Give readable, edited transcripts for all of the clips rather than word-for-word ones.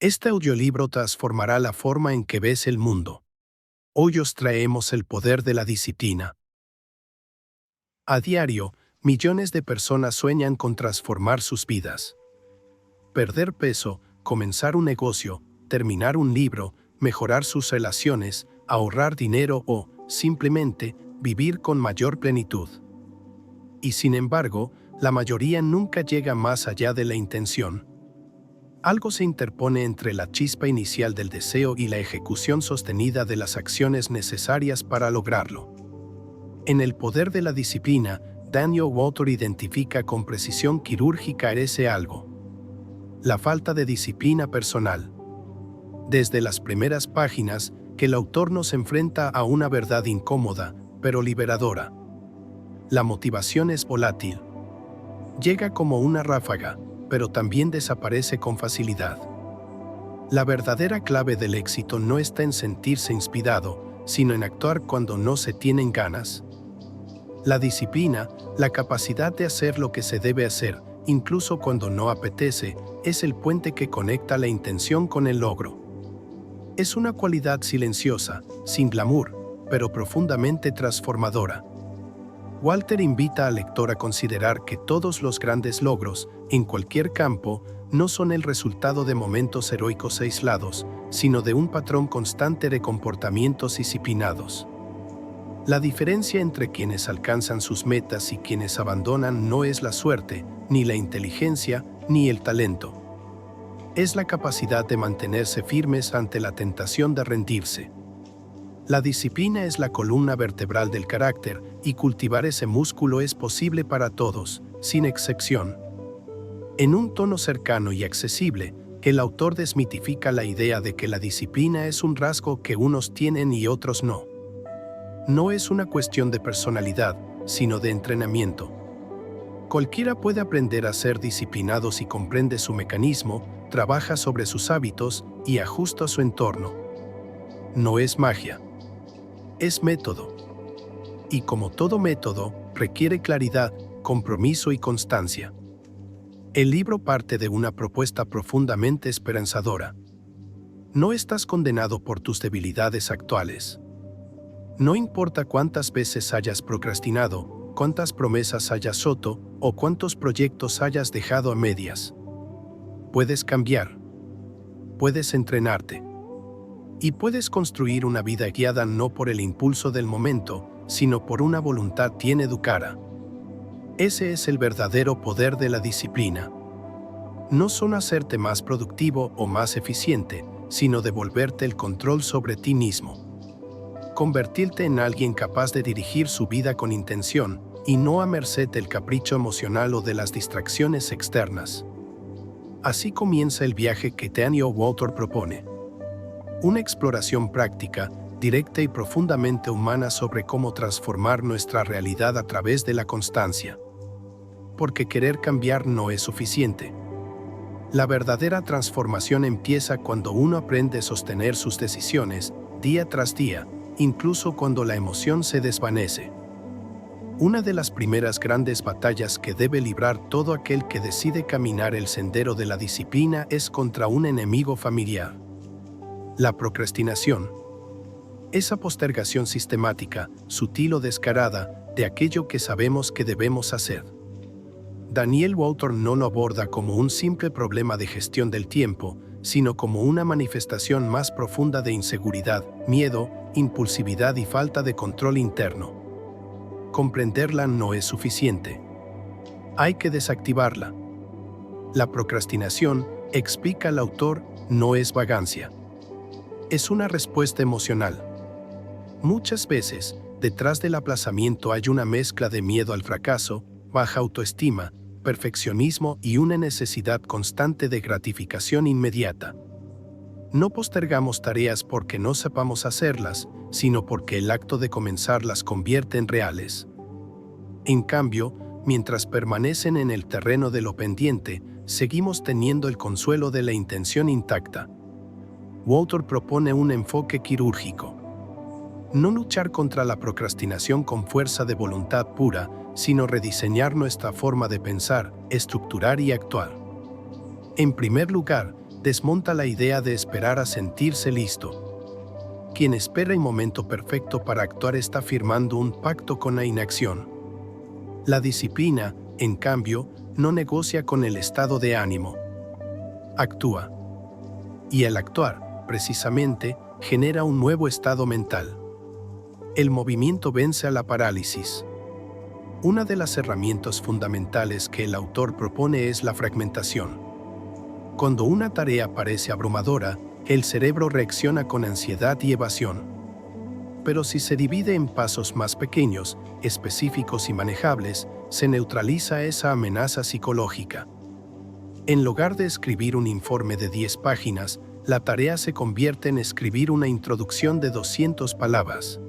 Este audiolibro transformará la forma en que ves el mundo. Hoy os traemos el poder de la disciplina. A diario, millones de personas sueñan con transformar sus vidas. Perder peso, comenzar un negocio, terminar un libro, mejorar sus relaciones, ahorrar dinero o, simplemente, vivir con mayor plenitud. Y sin embargo, la mayoría nunca llega más allá de la intención. Algo se interpone entre la chispa inicial del deseo y la ejecución sostenida de las acciones necesarias para lograrlo. En El poder de la disciplina, Daniel Wautor identifica con precisión quirúrgica ese algo: la falta de disciplina personal. Desde las primeras páginas, que el autor nos enfrenta a una verdad incómoda, pero liberadora. La motivación es volátil. Llega como una ráfaga, pero también desaparece con facilidad. La verdadera clave del éxito no está en sentirse inspirado, sino en actuar cuando no se tienen ganas. La disciplina, la capacidad de hacer lo que se debe hacer, incluso cuando no apetece, es el puente que conecta la intención con el logro. Es una cualidad silenciosa, sin glamour, pero profundamente transformadora. Walter invita al lector a considerar que todos los grandes logros, en cualquier campo, no son el resultado de momentos heroicos aislados, sino de un patrón constante de comportamientos disciplinados. La diferencia entre quienes alcanzan sus metas y quienes abandonan no es la suerte, ni la inteligencia, ni el talento. Es la capacidad de mantenerse firmes ante la tentación de rendirse. La disciplina es la columna vertebral del carácter, y cultivar ese músculo es posible para todos, sin excepción. En un tono cercano y accesible, el autor desmitifica la idea de que la disciplina es un rasgo que unos tienen y otros no. No es una cuestión de personalidad, sino de entrenamiento. Cualquiera puede aprender a ser disciplinado si comprende su mecanismo, trabaja sobre sus hábitos y ajusta su entorno. No es magia. Es método. Y como todo método, requiere claridad, compromiso y constancia. El libro parte de una propuesta profundamente esperanzadora. No estás condenado por tus debilidades actuales. No importa cuántas veces hayas procrastinado, cuántas promesas hayas roto o cuántos proyectos hayas dejado a medias. Puedes cambiar. Puedes entrenarte. Y puedes construir una vida guiada no por el impulso del momento, sino por una voluntad bien educada. Ese es el verdadero poder de la disciplina. No son hacerte más productivo o más eficiente, sino devolverte el control sobre ti mismo. Convertirte en alguien capaz de dirigir su vida con intención, y no a merced del capricho emocional o de las distracciones externas. Así comienza el viaje que Daniel Wautor propone. Una exploración práctica, directa y profundamente humana sobre cómo transformar nuestra realidad a través de la constancia. Porque querer cambiar no es suficiente. La verdadera transformación empieza cuando uno aprende a sostener sus decisiones, día tras día, incluso cuando la emoción se desvanece. Una de las primeras grandes batallas que debe librar todo aquel que decide caminar el sendero de la disciplina es contra un enemigo familiar: la procrastinación. Esa postergación sistemática, sutil o descarada, de aquello que sabemos que debemos hacer. Daniel Wautor no lo aborda como un simple problema de gestión del tiempo, sino como una manifestación más profunda de inseguridad, miedo, impulsividad y falta de control interno. Comprenderla no es suficiente. Hay que desactivarla. La procrastinación, explica el autor, no es vagancia. Es una respuesta emocional. Muchas veces, detrás del aplazamiento hay una mezcla de miedo al fracaso, baja autoestima, perfeccionismo y una necesidad constante de gratificación inmediata. No postergamos tareas porque no sepamos hacerlas, sino porque el acto de comenzar las convierte en reales. En cambio, mientras permanecen en el terreno de lo pendiente, seguimos teniendo el consuelo de la intención intacta. Wautor propone un enfoque quirúrgico. No luchar contra la procrastinación con fuerza de voluntad pura, sino rediseñar nuestra forma de pensar, estructurar y actuar. En primer lugar, desmonta la idea de esperar a sentirse listo. Quien espera el momento perfecto para actuar está firmando un pacto con la inacción. La disciplina, en cambio, no negocia con el estado de ánimo. Actúa. Y el actuar, precisamente, genera un nuevo estado mental. El movimiento vence a la parálisis. Una de las herramientas fundamentales que el autor propone es la fragmentación. Cuando una tarea parece abrumadora, el cerebro reacciona con ansiedad y evasión. Pero si se divide en pasos más pequeños, específicos y manejables, se neutraliza esa amenaza psicológica. En lugar de escribir un informe de 10 páginas, la tarea se convierte en escribir una introducción de 200 palabras.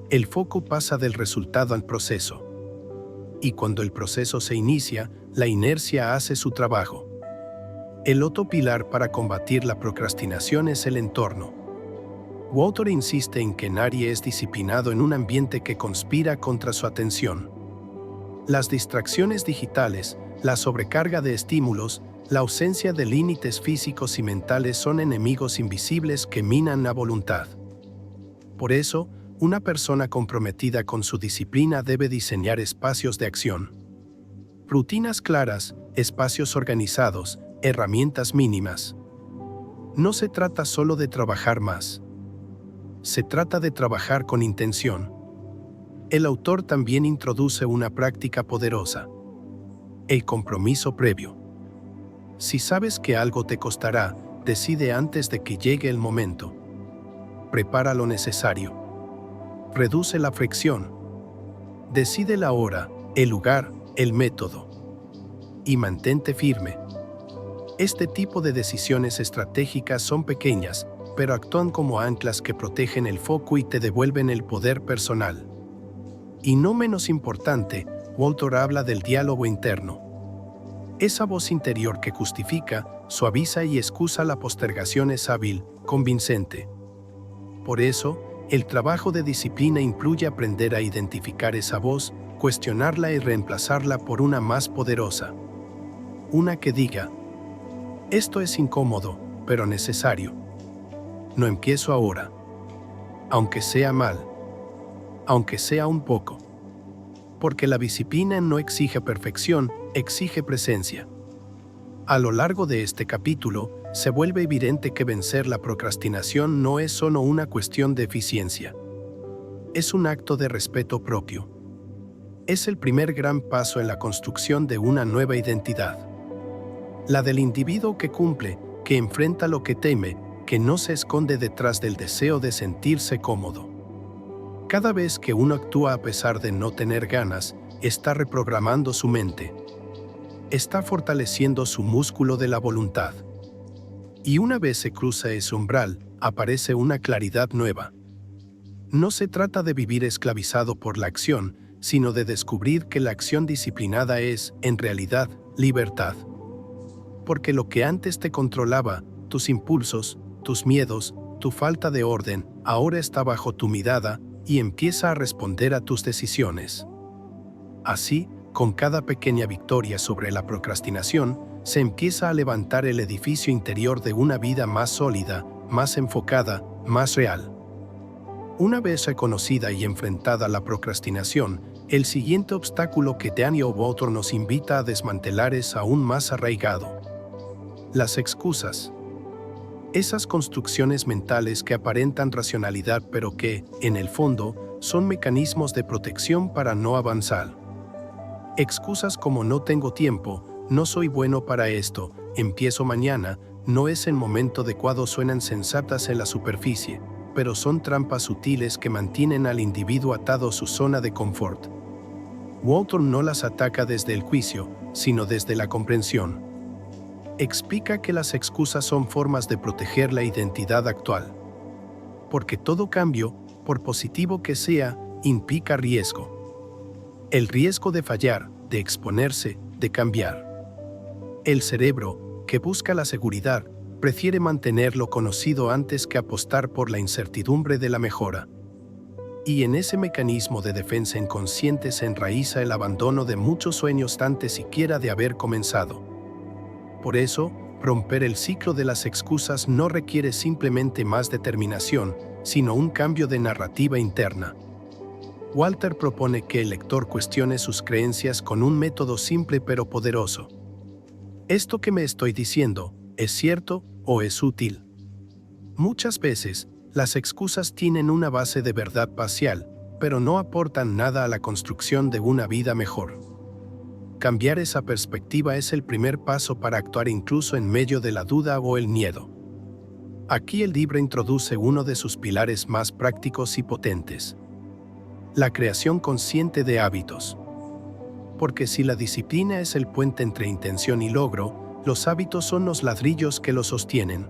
El foco pasa del resultado al proceso. Y cuando el proceso se inicia, la inercia hace su trabajo. El otro pilar para combatir la procrastinación es el entorno. Walter insiste en que nadie es disciplinado en un ambiente que conspira contra su atención. Las distracciones digitales, la sobrecarga de estímulos, la ausencia de límites físicos y mentales son enemigos invisibles que minan la voluntad. Por eso, una persona comprometida con su disciplina debe diseñar espacios de acción. Rutinas claras, espacios organizados, herramientas mínimas. No se trata solo de trabajar más. Se trata de trabajar con intención. El autor también introduce una práctica poderosa: el compromiso previo. Si sabes que algo te costará, decide antes de que llegue el momento. Prepara lo necesario. Reduce la fricción. Decide la hora, el lugar, el método. Y mantente firme. Este tipo de decisiones estratégicas son pequeñas, pero actúan como anclas que protegen el foco y te devuelven el poder personal. Y no menos importante, Walter habla del diálogo interno. Esa voz interior que justifica, suaviza y excusa la postergación es hábil, convincente. Por eso, el trabajo de disciplina incluye aprender a identificar esa voz, cuestionarla y reemplazarla por una más poderosa. Una que diga: esto es incómodo, pero necesario. No empiezo ahora. Aunque sea mal. Aunque sea un poco. Porque la disciplina no exige perfección, exige presencia. A lo largo de este capítulo, se vuelve evidente que vencer la procrastinación no es solo una cuestión de eficiencia. Es un acto de respeto propio. Es el primer gran paso en la construcción de una nueva identidad. La del individuo que cumple, que enfrenta lo que teme, que no se esconde detrás del deseo de sentirse cómodo. Cada vez que uno actúa a pesar de no tener ganas, está reprogramando su mente. Está fortaleciendo su músculo de la voluntad. Y una vez se cruza ese umbral, aparece una claridad nueva. No se trata de vivir esclavizado por la acción, sino de descubrir que la acción disciplinada es, en realidad, libertad. Porque lo que antes te controlaba, tus impulsos, tus miedos, tu falta de orden, ahora está bajo tu mirada y empieza a responder a tus decisiones. Así, con cada pequeña victoria sobre la procrastinación, se empieza a levantar el edificio interior de una vida más sólida, más enfocada, más real. Una vez reconocida y enfrentada la procrastinación, el siguiente obstáculo que Daniel Walter nos invita a desmantelar es aún más arraigado: las excusas. Esas construcciones mentales que aparentan racionalidad pero que, en el fondo, son mecanismos de protección para no avanzar. Excusas como no tengo tiempo, no soy bueno para esto, empiezo mañana, no es el momento adecuado suenan sensatas en la superficie, pero son trampas sutiles que mantienen al individuo atado a su zona de confort. Walter no las ataca desde el juicio, sino desde la comprensión. Explica que las excusas son formas de proteger la identidad actual. Porque todo cambio, por positivo que sea, implica riesgo. El riesgo de fallar, de exponerse, de cambiar. El cerebro, que busca la seguridad, prefiere mantener lo conocido antes que apostar por la incertidumbre de la mejora. Y en ese mecanismo de defensa inconsciente se enraiza el abandono de muchos sueños antes siquiera de haber comenzado. Por eso, Romper el ciclo de las excusas no requiere simplemente más determinación, sino un cambio de narrativa interna. Walter propone que el lector cuestione sus creencias con un método simple pero poderoso. ¿Esto que me estoy diciendo es cierto o es útil? Muchas veces, las excusas tienen una base de verdad parcial, pero no aportan nada a la construcción de una vida mejor. Cambiar esa perspectiva es el primer paso para actuar incluso en medio de la duda o el miedo. Aquí el libro introduce uno de sus pilares más prácticos y potentes: la creación consciente de hábitos. Porque si la disciplina es el puente entre intención y logro, los hábitos son los ladrillos que lo sostienen.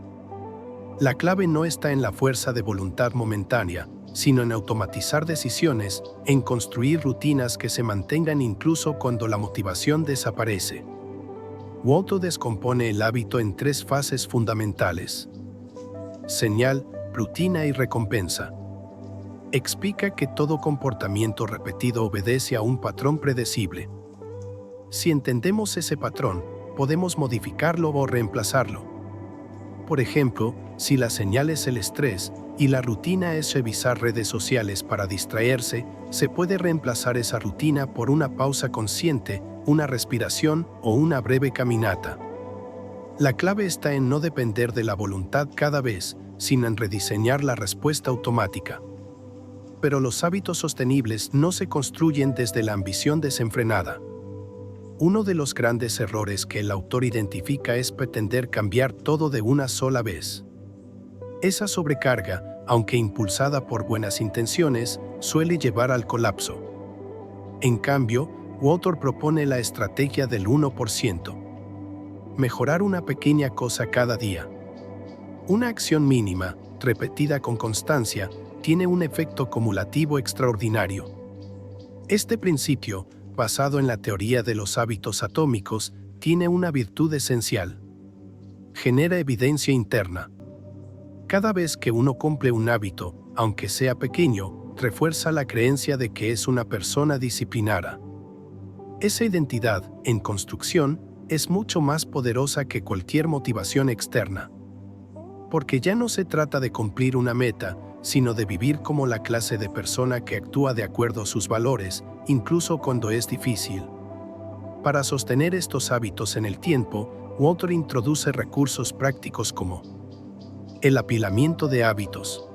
La clave no está en la fuerza de voluntad momentánea, sino en automatizar decisiones, en construir rutinas que se mantengan incluso cuando la motivación desaparece. Walter descompone el hábito en 3 fases fundamentales: señal, rutina y recompensa. Explica que todo comportamiento repetido obedece a un patrón predecible. Si entendemos ese patrón, podemos modificarlo o reemplazarlo. Por ejemplo, si la señal es el estrés y la rutina es revisar redes sociales para distraerse, se puede reemplazar esa rutina por una pausa consciente, una respiración o una breve caminata. La clave está en no depender de la voluntad cada vez, sino en rediseñar la respuesta automática. Pero los hábitos sostenibles no se construyen desde la ambición desenfrenada. Uno de los grandes errores que el autor identifica es pretender cambiar todo de una sola vez. Esa sobrecarga, aunque impulsada por buenas intenciones, suele llevar al colapso. En cambio, Walter propone la estrategia del 1%. Mejorar una pequeña cosa cada día. Una acción mínima, repetida con constancia, tiene un efecto cumulativo extraordinario. Este principio, basado en la teoría de los hábitos atómicos, tiene una virtud esencial: genera evidencia interna. Cada vez que uno cumple un hábito, aunque sea pequeño, refuerza la creencia de que es una persona disciplinada. Esa identidad, en construcción, es mucho más poderosa que cualquier motivación externa. Porque ya no se trata de cumplir una meta, sino de vivir como la clase de persona que actúa de acuerdo a sus valores, incluso cuando es difícil. Para sostener estos hábitos en el tiempo, Walter introduce recursos prácticos como el apilamiento de hábitos.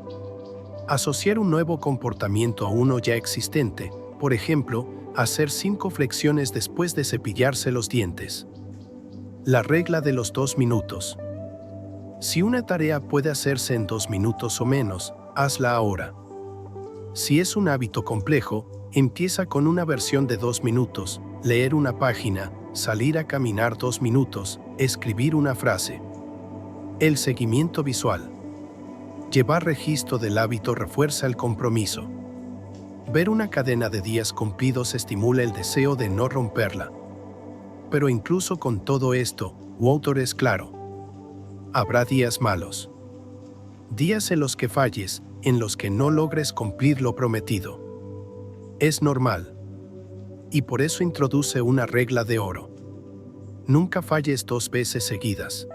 Asociar un nuevo comportamiento a uno ya existente, por ejemplo, hacer 5 flexiones después de cepillarse los dientes. La regla de los 2 minutos. Si una tarea puede hacerse en 2 minutos o menos, hazla ahora. Si es un hábito complejo, empieza con una versión de 2 minutos, leer una página, salir a caminar 2 minutos, escribir una frase. El seguimiento visual. Llevar registro del hábito refuerza el compromiso. Ver una cadena de días cumplidos estimula el deseo de no romperla. Pero incluso con todo esto, Walter es claro: habrá días malos. Días en los que falles, en los que no logres cumplir lo prometido. Es normal. Y por eso introduce una regla de oro: nunca falles 2 veces seguidas.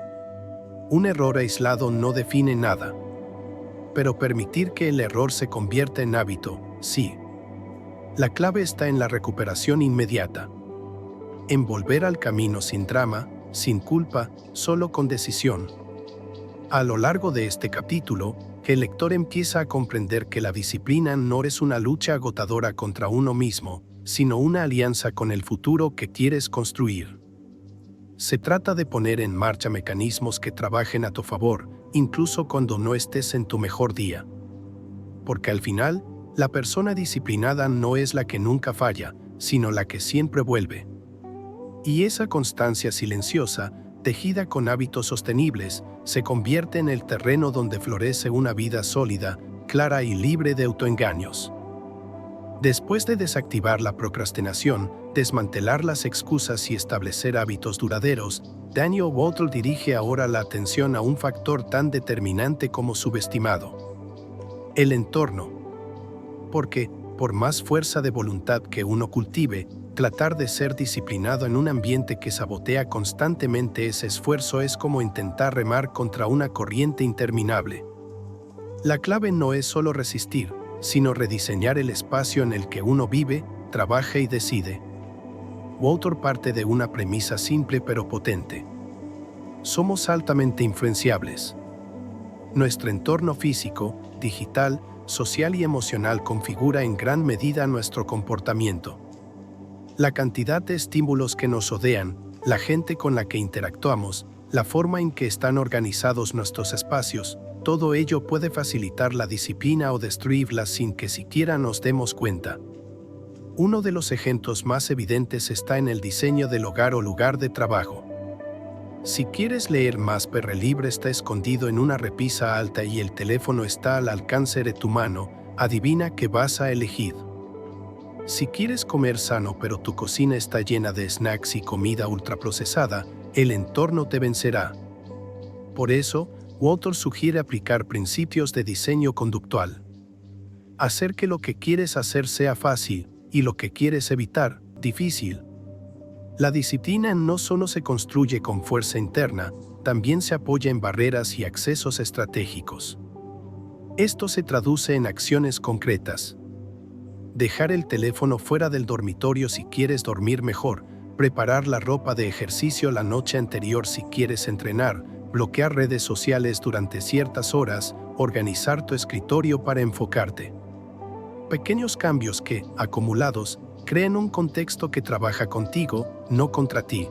Un error aislado no define nada. Pero permitir que el error se convierta en hábito, sí. La clave está en la recuperación inmediata. En volver al camino sin drama, sin culpa, solo con decisión. A lo largo de este capítulo, el lector empieza a comprender que la disciplina no es una lucha agotadora contra uno mismo, sino una alianza con el futuro que quieres construir. Se trata de poner en marcha mecanismos que trabajen a tu favor, incluso cuando no estés en tu mejor día. Porque al final, la persona disciplinada no es la que nunca falla, sino la que siempre vuelve. Y esa constancia silenciosa, tejida con hábitos sostenibles, se convierte en el terreno donde florece una vida sólida, clara y libre de autoengaños. Después de desactivar la procrastinación, desmantelar las excusas y establecer hábitos duraderos, Daniel Walter dirige ahora la atención a un factor tan determinante como subestimado: el entorno. Porque, por más fuerza de voluntad que uno cultive, Tratar de ser disciplinado en un ambiente que sabotea constantemente ese esfuerzo es como intentar remar contra una corriente interminable. La clave no es solo resistir, sino rediseñar el espacio en el que uno vive, trabaja y decide. Walter parte de una premisa simple pero potente. Somos altamente influenciables. Nuestro entorno físico, digital, social y emocional configura en gran medida nuestro comportamiento. La cantidad de estímulos que nos rodean, la gente con la que interactuamos, la forma en que están organizados nuestros espacios, todo ello puede facilitar la disciplina o destruirla sin que siquiera nos demos cuenta. Uno de los ejemplos más evidentes está en el diseño del hogar o lugar de trabajo. Si quieres leer más, pero el libro está escondido en una repisa alta y el teléfono está al alcance de tu mano, adivina qué vas a elegir. Si quieres comer sano pero tu cocina está llena de snacks y comida ultraprocesada, el entorno te vencerá. Por eso, Walter sugiere aplicar principios de diseño conductual. Hacer que lo que quieres hacer sea fácil y lo que quieres evitar, difícil. La disciplina no solo se construye con fuerza interna, también se apoya en barreras y accesos estratégicos. Esto se traduce en acciones concretas. Dejar el teléfono fuera del dormitorio si quieres dormir mejor, preparar la ropa de ejercicio la noche anterior si quieres entrenar, bloquear redes sociales durante ciertas horas, organizar tu escritorio para enfocarte. Pequeños cambios que, acumulados, crean un contexto que trabaja contigo, no contra ti.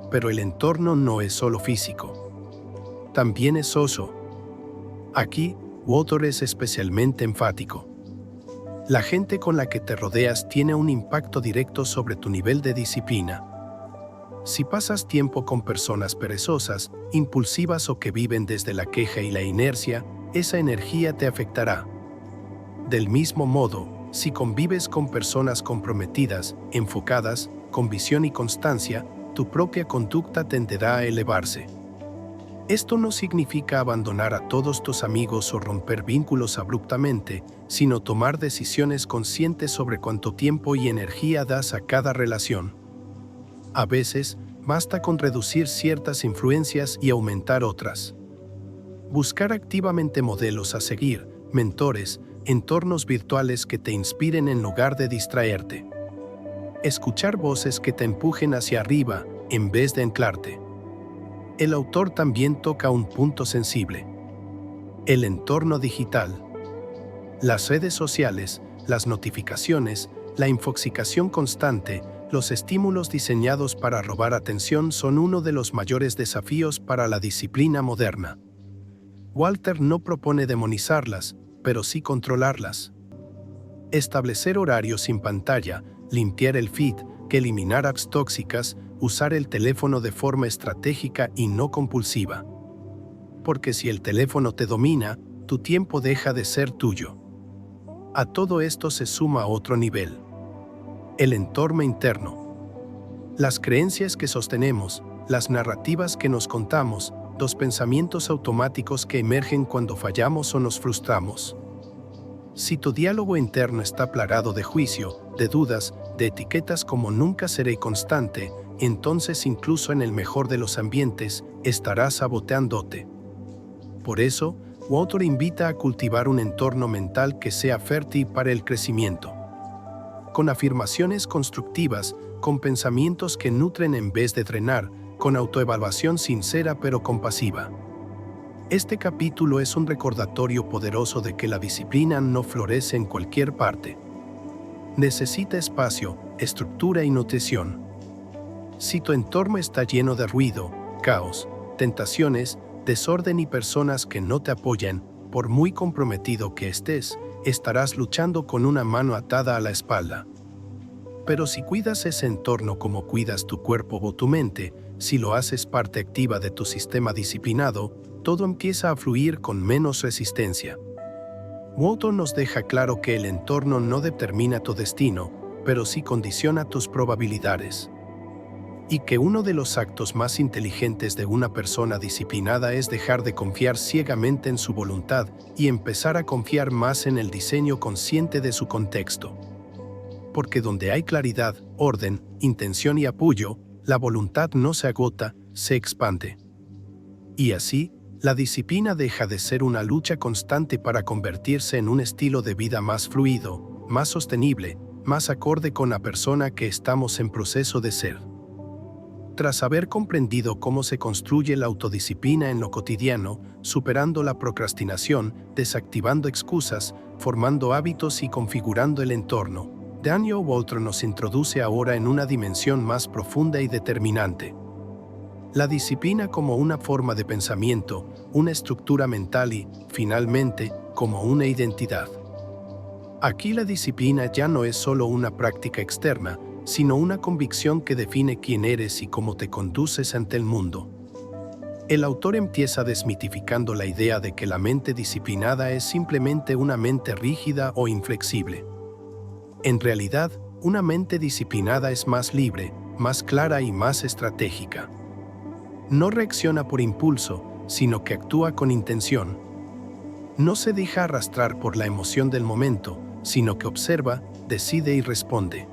Pero el entorno no es solo físico. También es oso. Aquí, Walter es especialmente enfático. La gente con la que te rodeas tiene un impacto directo sobre tu nivel de disciplina. Si pasas tiempo con personas perezosas, impulsivas o que viven desde la queja y la inercia, esa energía te afectará. Del mismo modo, si convives con personas comprometidas, enfocadas, con visión y constancia, tu propia conducta tenderá a elevarse. Esto no significa abandonar a todos tus amigos o romper vínculos abruptamente, sino tomar decisiones conscientes sobre cuánto tiempo y energía das a cada relación. A veces, basta con reducir ciertas influencias y aumentar otras. Buscar activamente modelos a seguir, mentores, entornos virtuales que te inspiren en lugar de distraerte. Escuchar voces que te empujen hacia arriba, en vez de anclarte. El autor también toca un punto sensible. El entorno digital. Las redes sociales, las notificaciones, la infoxicación constante, los estímulos diseñados para robar atención son uno de los mayores desafíos para la disciplina moderna. Walter no propone demonizarlas, pero sí controlarlas. Establecer horarios sin pantalla, limpiar el feed, que eliminar apps tóxicas, usar el teléfono de forma estratégica y no compulsiva. Porque si el teléfono te domina, tu tiempo deja de ser tuyo. A todo esto se suma otro nivel. El entorno interno. Las creencias que sostenemos, las narrativas que nos contamos, los pensamientos automáticos que emergen cuando fallamos o nos frustramos. Si tu diálogo interno está plagado de juicio, de dudas, de etiquetas como nunca seré constante, entonces incluso en el mejor de los ambientes, estarás saboteándote. Por eso, Walter invita a cultivar un entorno mental que sea fértil para el crecimiento. Con afirmaciones constructivas, con pensamientos que nutren en vez de drenar, con autoevaluación sincera pero compasiva. Este capítulo es un recordatorio poderoso de que la disciplina no florece en cualquier parte. Necesita espacio, estructura y nutrición. Si tu entorno está lleno de ruido, caos, tentaciones, desorden y personas que no te apoyan, por muy comprometido que estés, estarás luchando con una mano atada a la espalda. Pero si cuidas ese entorno como cuidas tu cuerpo o tu mente, si lo haces parte activa de tu sistema disciplinado, todo empieza a fluir con menos resistencia. Walter nos deja claro que el entorno no determina tu destino, pero sí condiciona tus probabilidades. Y que uno de los actos más inteligentes de una persona disciplinada es dejar de confiar ciegamente en su voluntad y empezar a confiar más en el diseño consciente de su contexto. porque donde hay claridad, orden, intención y apoyo, la voluntad no se agota, se expande. Y así, la disciplina deja de ser una lucha constante para convertirse en un estilo de vida más fluido, más sostenible, más acorde con la persona que estamos en proceso de ser. Tras haber comprendido cómo se construye la autodisciplina en lo cotidiano, superando la procrastinación, desactivando excusas, formando hábitos y configurando el entorno, Daniel Walter nos introduce ahora en una dimensión más profunda y determinante. La disciplina como una forma de pensamiento, una estructura mental y, finalmente, como una identidad. Aquí la disciplina ya no es solo una práctica externa, sino una convicción que define quién eres y cómo te conduces ante el mundo. El autor empieza desmitificando la idea de que la mente disciplinada es simplemente una mente rígida o inflexible. En realidad, una mente disciplinada es más libre, más clara y más estratégica. No reacciona por impulso, sino que actúa con intención. No se deja arrastrar por la emoción del momento, sino que observa, decide y responde.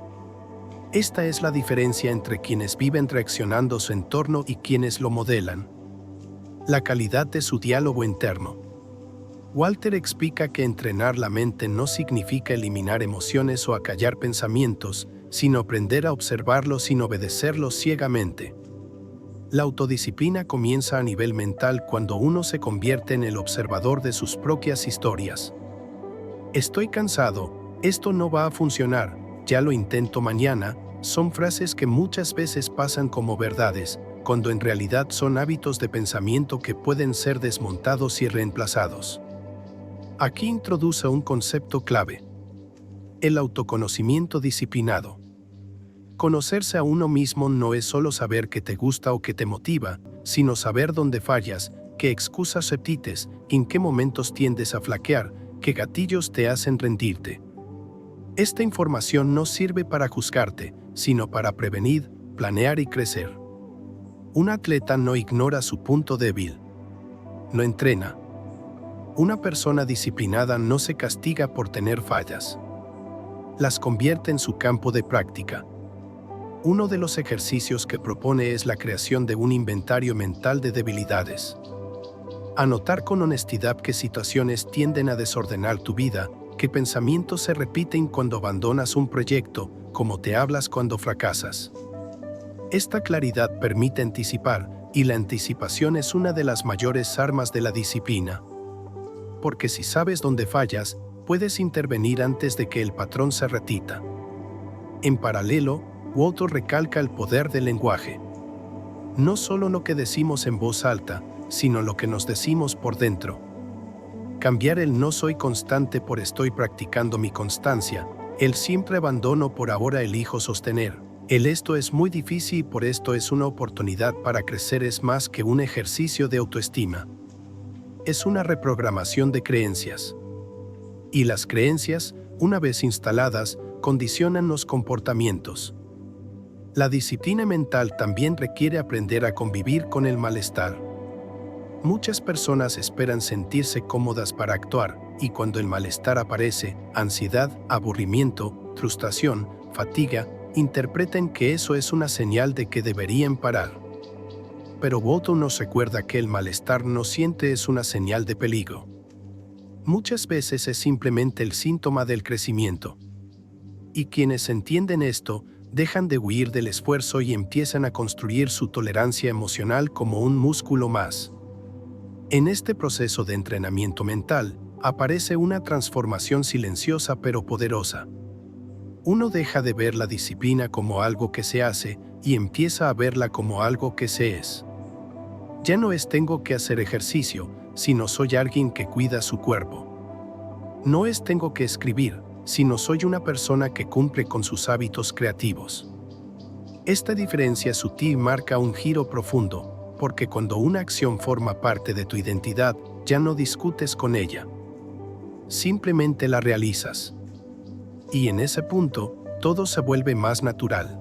Esta es la diferencia entre quienes viven reaccionando a su entorno y quienes lo modelan. La calidad de su diálogo interno. Walter explica que entrenar la mente no significa eliminar emociones o acallar pensamientos, sino aprender a observarlos sin obedecerlos ciegamente. La autodisciplina comienza a nivel mental cuando uno se convierte en el observador de sus propias historias. Estoy cansado, esto no va a funcionar, ya lo intento mañana, son frases que muchas veces pasan como verdades, cuando en realidad son hábitos de pensamiento que pueden ser desmontados y reemplazados. Aquí introduce un concepto clave: el autoconocimiento disciplinado. Conocerse a uno mismo no es solo saber qué te gusta o qué te motiva, sino saber dónde fallas, qué excusas repites, en qué momentos tiendes a flaquear, qué gatillos te hacen rendirte. Esta información no sirve para juzgarte, sino para prevenir, planear y crecer. Un atleta no ignora su punto débil. Lo entrena. Una persona disciplinada no se castiga por tener fallas. Las convierte en su campo de práctica. Uno de los ejercicios que propone es la creación de un inventario mental de debilidades. Anotar con honestidad qué situaciones tienden a desordenar tu vida, qué pensamientos se repiten cuando abandonas un proyecto, cómo te hablas cuando fracasas. Esta claridad permite anticipar, y la anticipación es una de las mayores armas de la disciplina. Porque si sabes dónde fallas, puedes intervenir antes de que el patrón se repita. En paralelo, Walter recalca el poder del lenguaje. No solo lo que decimos en voz alta, sino lo que nos decimos por dentro. Cambiar el no soy constante por estoy practicando mi constancia, el siempre abandono por ahora elijo sostener, el esto es muy difícil y por esto es una oportunidad para crecer es más que un ejercicio de autoestima. Es una reprogramación de creencias. Y las creencias, una vez instaladas, condicionan los comportamientos. La disciplina mental también requiere aprender a convivir con el malestar. Muchas personas esperan sentirse cómodas para actuar, y cuando el malestar aparece, ansiedad, aburrimiento, frustración, fatiga, interpretan que eso es una señal de que deberían parar. Pero Walter nos recuerda que el malestar no siempre es una señal de peligro. Muchas veces es simplemente el síntoma del crecimiento. Y quienes entienden esto, dejan de huir del esfuerzo y empiezan a construir su tolerancia emocional como un músculo más. En este proceso de entrenamiento mental, aparece una transformación silenciosa pero poderosa. Uno deja de ver la disciplina como algo que se hace y empieza a verla como algo que se es. Ya no es tengo que hacer ejercicio, sino soy alguien que cuida su cuerpo. No es tengo que escribir, sino soy una persona que cumple con sus hábitos creativos. Esta diferencia sutil marca un giro profundo, porque cuando una acción forma parte de tu identidad, ya no discutes con ella. Simplemente la realizas. Y en ese punto, todo se vuelve más natural.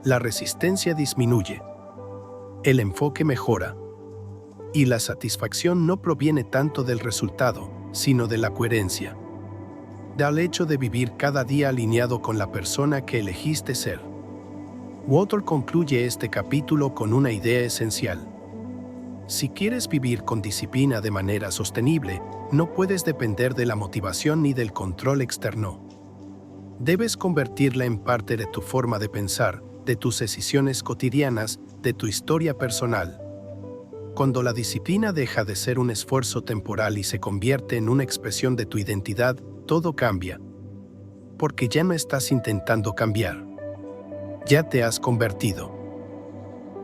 La resistencia disminuye. El enfoque mejora. Y la satisfacción no proviene tanto del resultado, sino de la coherencia. del hecho de vivir cada día alineado con la persona que elegiste ser. Walter concluye este capítulo con una idea esencial. Si quieres vivir con disciplina de manera sostenible, no puedes depender de la motivación ni del control externo. Debes convertirla en parte de tu forma de pensar, de tus decisiones cotidianas, de tu historia personal. Cuando la disciplina deja de ser un esfuerzo temporal y se convierte en una expresión de tu identidad, todo cambia. Porque ya no estás intentando cambiar. Ya te has convertido.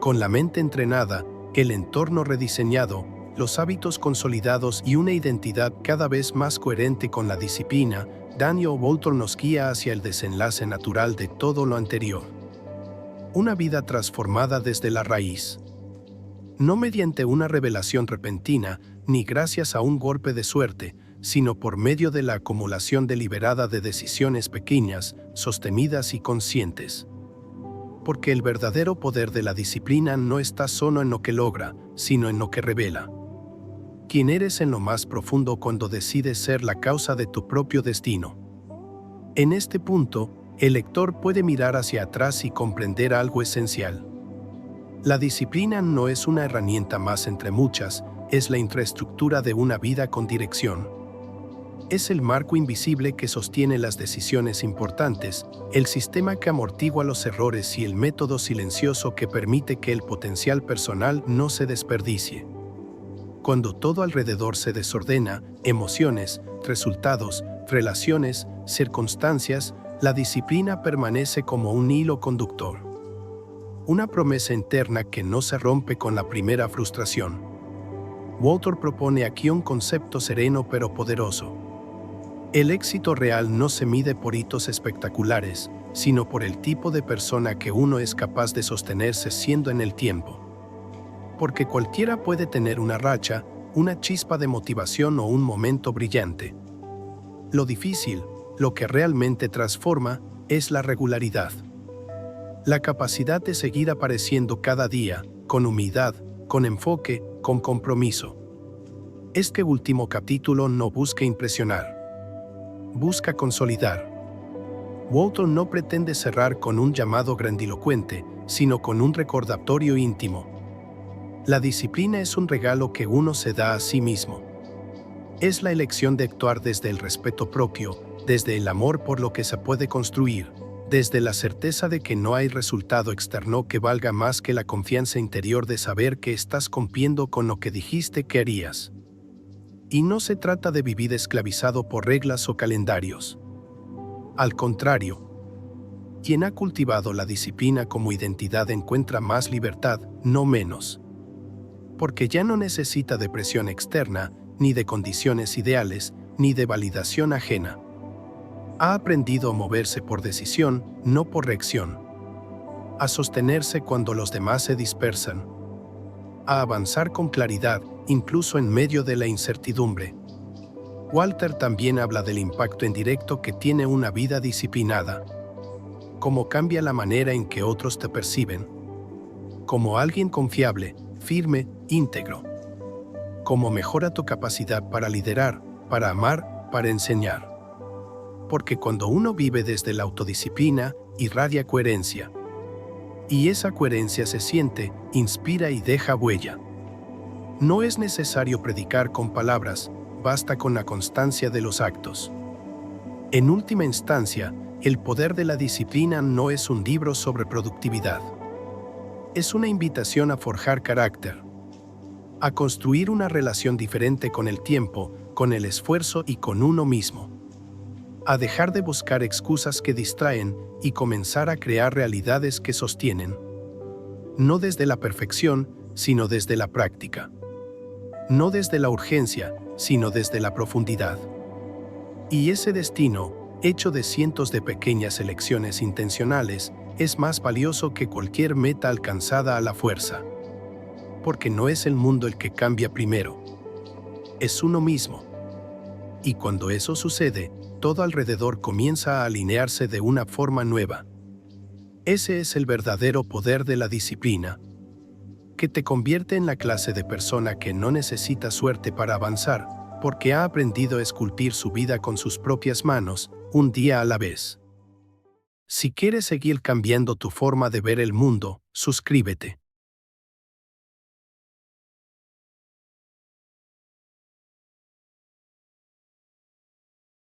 Con la mente entrenada, el entorno rediseñado, los hábitos consolidados y una identidad cada vez más coherente con la disciplina, Daniel Walter nos guía hacia el desenlace natural de todo lo anterior. Una vida transformada desde la raíz. No mediante una revelación repentina, ni gracias a un golpe de suerte, sino por medio de la acumulación deliberada de decisiones pequeñas, sostenidas y conscientes. Porque el verdadero poder de la disciplina no está solo en lo que logra, sino en lo que revela. Quién eres en lo más profundo cuando decides ser la causa de tu propio destino. En este punto, el lector puede mirar hacia atrás y comprender algo esencial. La disciplina no es una herramienta más entre muchas, es la infraestructura de una vida con dirección. Es el marco invisible que sostiene las decisiones importantes, el sistema que amortigua los errores y el método silencioso que permite que el potencial personal no se desperdicie. Cuando todo alrededor se desordena, emociones, resultados, relaciones, circunstancias, la disciplina permanece como un hilo conductor. Una promesa interna que no se rompe con la primera frustración. Walter propone aquí un concepto sereno pero poderoso. El éxito real no se mide por hitos espectaculares, sino por el tipo de persona que uno es capaz de sostenerse siendo en el tiempo. Porque cualquiera puede tener una racha, una chispa de motivación o un momento brillante. Lo difícil, lo que realmente transforma, es la regularidad. La capacidad de seguir apareciendo cada día, con humildad, con enfoque, con compromiso. Este último capítulo no busca impresionar. Busca consolidar. Walter no pretende cerrar con un llamado grandilocuente, sino con un recordatorio íntimo. La disciplina es un regalo que uno se da a sí mismo. Es la elección de actuar desde el respeto propio, desde el amor por lo que se puede construir, desde la certeza de que no hay resultado externo que valga más que la confianza interior de saber que estás cumpliendo con lo que dijiste que harías. Y no se trata de vivir esclavizado por reglas o calendarios. Al contrario, quien ha cultivado la disciplina como identidad encuentra más libertad, no menos. Porque ya no necesita de presión externa, ni de condiciones ideales, ni de validación ajena. Ha aprendido a moverse por decisión, no por reacción. A sostenerse cuando los demás se dispersan. A avanzar con claridad, incluso en medio de la incertidumbre. Walter también habla del impacto indirecto que tiene una vida disciplinada. Cómo cambia la manera en que otros te perciben. Como alguien confiable, firme, íntegro. Cómo mejora tu capacidad para liderar, para amar, para enseñar. Porque cuando uno vive desde la autodisciplina, irradia coherencia. Y esa coherencia se siente, inspira y deja huella. No es necesario predicar con palabras, basta con la constancia de los actos. En última instancia, el poder de la disciplina no es un libro sobre productividad. Es una invitación a forjar carácter, a construir una relación diferente con el tiempo, con el esfuerzo y con uno mismo. A dejar de buscar excusas que distraen y comenzar a crear realidades que sostienen. No desde la perfección, sino desde la práctica. No desde la urgencia, sino desde la profundidad. Y ese destino, hecho de cientos de pequeñas elecciones intencionales, es más valioso que cualquier meta alcanzada a la fuerza. Porque no es el mundo el que cambia primero. Es uno mismo. Y cuando eso sucede, todo alrededor comienza a alinearse de una forma nueva. Ese es el verdadero poder de la disciplina, que te convierte en la clase de persona que no necesita suerte para avanzar, porque ha aprendido a esculpir su vida con sus propias manos, un día a la vez. Si quieres seguir cambiando tu forma de ver el mundo, suscríbete.